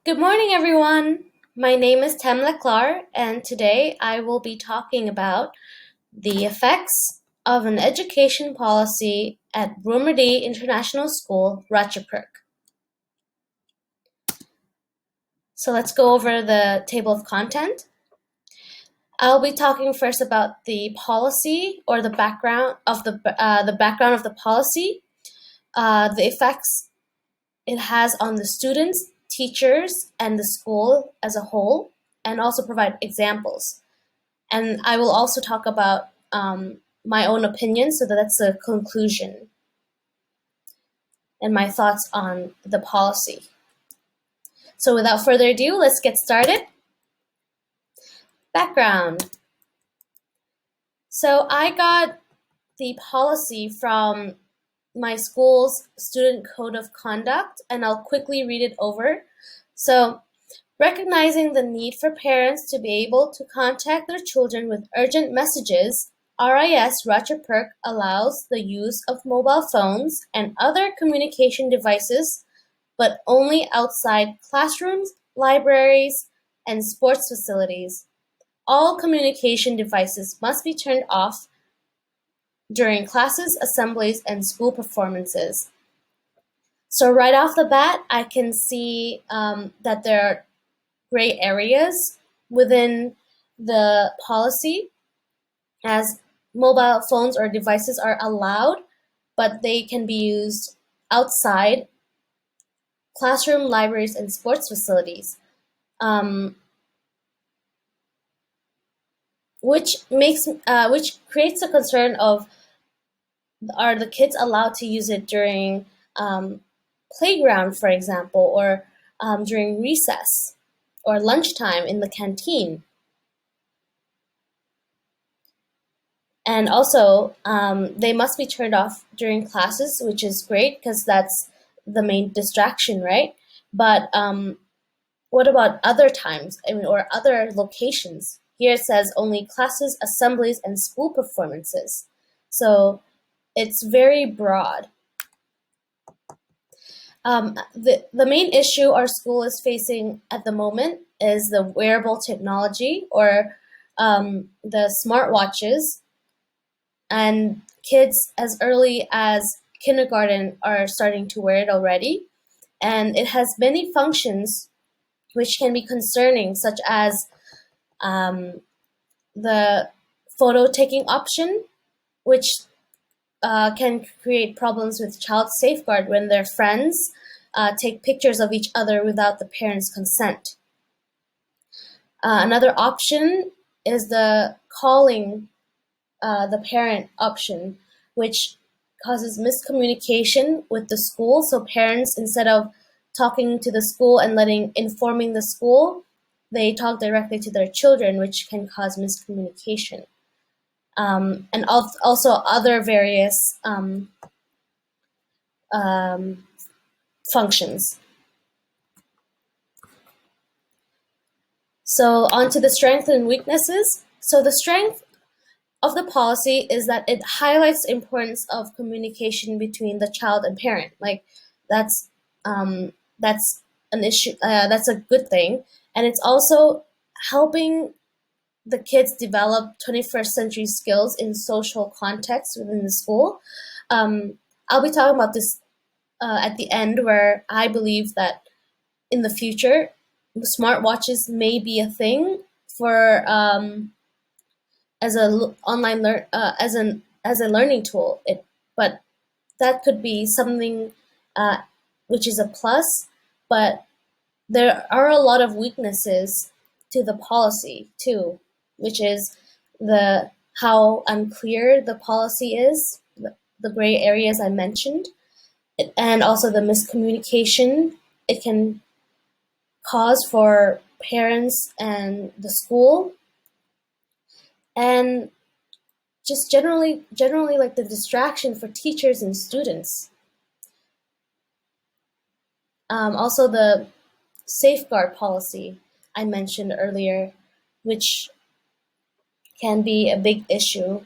Good morning, everyone. My name is Lekklar, and today I will be talking about the effects of an education policy at Brumadi International School, Ratchaperk. So let's go over the table of content. I'll be talking first about the policy or the background of the background of the policy, the effects it has on the students, teachers, and the school as a whole, and also provide examples. And I will also talk about my own opinion, so that's the conclusion and my thoughts on the policy. So without further ado, let's get started. Background. So I got the policy from my school's student code of conduct, and I'll quickly read it over. So, recognizing the need for parents to be able to contact their children with urgent messages, RIS Ratchaperk allows the use of mobile phones and other communication devices, but only outside classrooms, libraries, and sports facilities. All communication devices must be turned off during classes, assemblies, and school performances. So right off the bat, I can see that there are gray areas within the policy, as mobile phones or devices are allowed, but they can be used outside classroom, libraries, and sports facilities, um, which creates a concern of, are the kids allowed to use it during playground, for example, or during recess or lunchtime in the canteen. And also, they must be turned off during classes, which is great because that's the main distraction, right? But what about other times? I mean, or other locations? Here it says only classes, assemblies, and school performances. So it's very broad. The main issue our school is facing at the moment is the wearable technology, or the smartwatches, and kids as early as kindergarten are starting to wear it already. And it has many functions which can be concerning, such as um, the photo taking option, which can create problems with child safeguard when their friends take pictures of each other without the parents' consent. Another option is the calling the parent option, which causes miscommunication with the school. So parents, instead of talking to the school and informing the school, they talk directly to their children, which can cause miscommunication. And also other various um, functions. So on to the strengths and weaknesses. So the strength of the policy is that it highlights the importance of communication between the child and parent. Like that's that's an issue. That's a good thing, and it's also helping the kids develop 21st century skills in social context within the school. I'll be talking about this at the end, where I believe that in the future, smartwatches may be a thing for as a online as a learning tool. But that could be something uh, which is a plus. But there are a lot of weaknesses to the policy too, which is the how unclear the policy is, the gray areas I mentioned, and also the miscommunication it can cause for parents and the school, and just generally like the distraction for teachers and students. Also the safeguard policy I mentioned earlier, which can be a big issue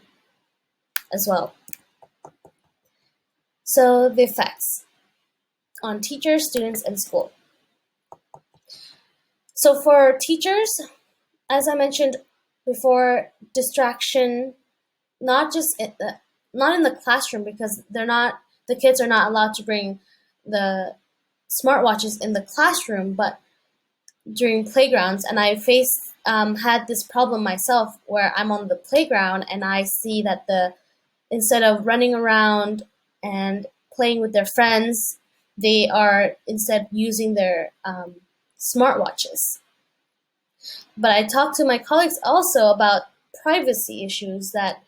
as well. So the effects on teachers, students, and school. So for teachers, as I mentioned before, distraction, not just not in the classroom, because the kids are not allowed to bring the smartwatches in the classroom, but during playgrounds. And I faced had this problem myself where I'm on the playground and I see that the instead of running around and playing with their friends, they are instead using their smartwatches. But I talked to my colleagues also about privacy issues that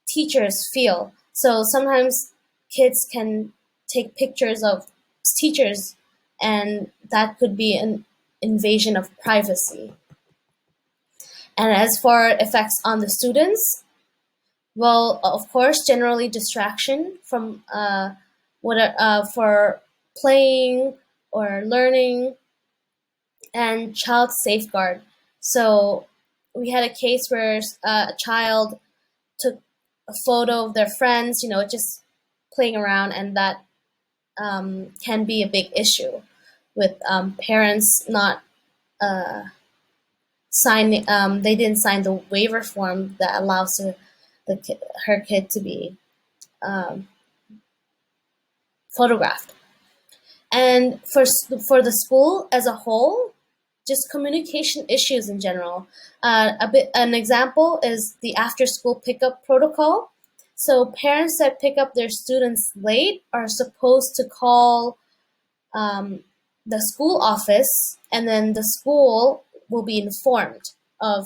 teachers feel. So sometimes kids can take pictures of teachers, and that could be an invasion of privacy. And as for effects on the students, well, of course, generally distraction from for playing or learning, and child safeguard. So we had a case where a child took a photo of their friends, just playing around, and that can be a big issue with parents not signing. They didn't sign the waiver form that allows her kid to be um, photographed. And for the school as a whole, just communication issues in general. An example is the after school pickup protocol. So parents that pick up their students late are supposed to call the school office, and then the school will be informed of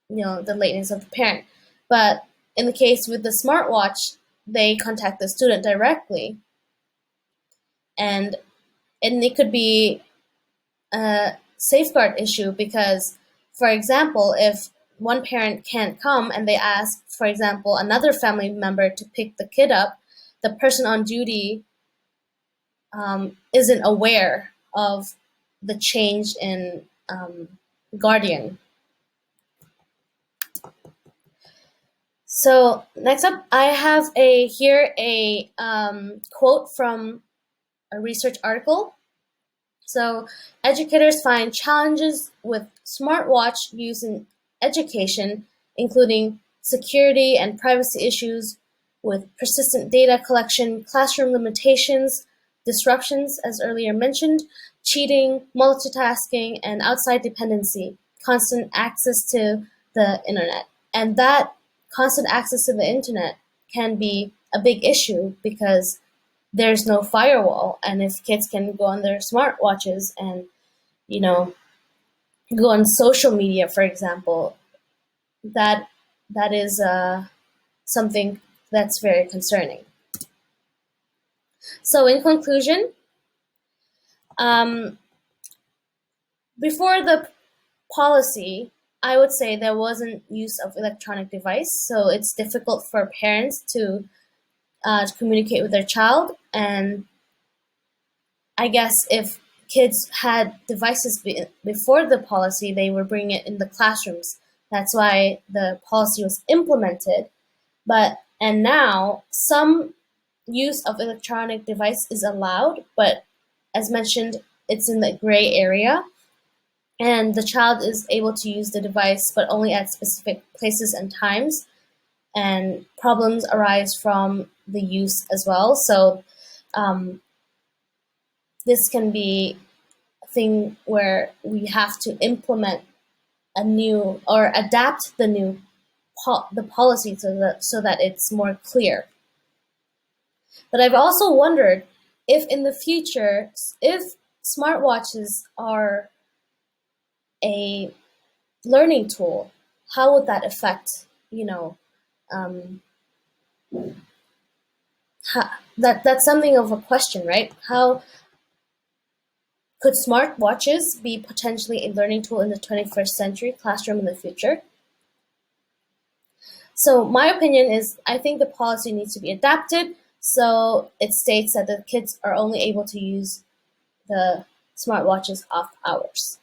the lateness of the parent. But in the case with the smartwatch, they contact the student directly, and it could be a safeguard issue because, for example, if one parent can't come and they ask, for example, another family member to pick the kid up, the person on duty isn't aware of the change in guardian. So next up, I have a quote from a research article. So educators find challenges with smartwatch use in education, including security and privacy issues with persistent data collection, classroom limitations, disruptions, as earlier mentioned, cheating, multitasking, and outside dependency, constant access to the internet. And that constant access to the internet can be a big issue because there's no firewall, and if kids can go on their smartwatches and you know go on social media, for example, that is something that's very concerning. So in conclusion, um, before the policy, I would say there wasn't use of electronic device, so it's difficult for parents to communicate with their child. And I guess if kids had devices before the policy, they were bringing it in the classrooms. That's why the policy was implemented. And now some use of electronic device is allowed, but as mentioned, it's in the gray area, and the child is able to use the device, but only at specific places and times. And problems arise from the use as well. So um, this can be a thing where we have to implement a new or adapt the policy so that it's more clear. But I've also wondered if in the future, if smartwatches are a learning tool, how would that affect, um, that's something of a question, right? How could smartwatches be potentially a learning tool in the 21st century classroom in the future? So my opinion is I think the policy needs to be adapted so it states that the kids are only able to use the smartwatches off hours.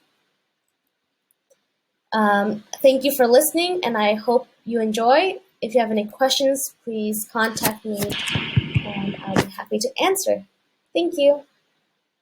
Thank you for listening, and I hope you enjoy. If you have any questions, please contact me, and I'll be happy to answer. Thank you.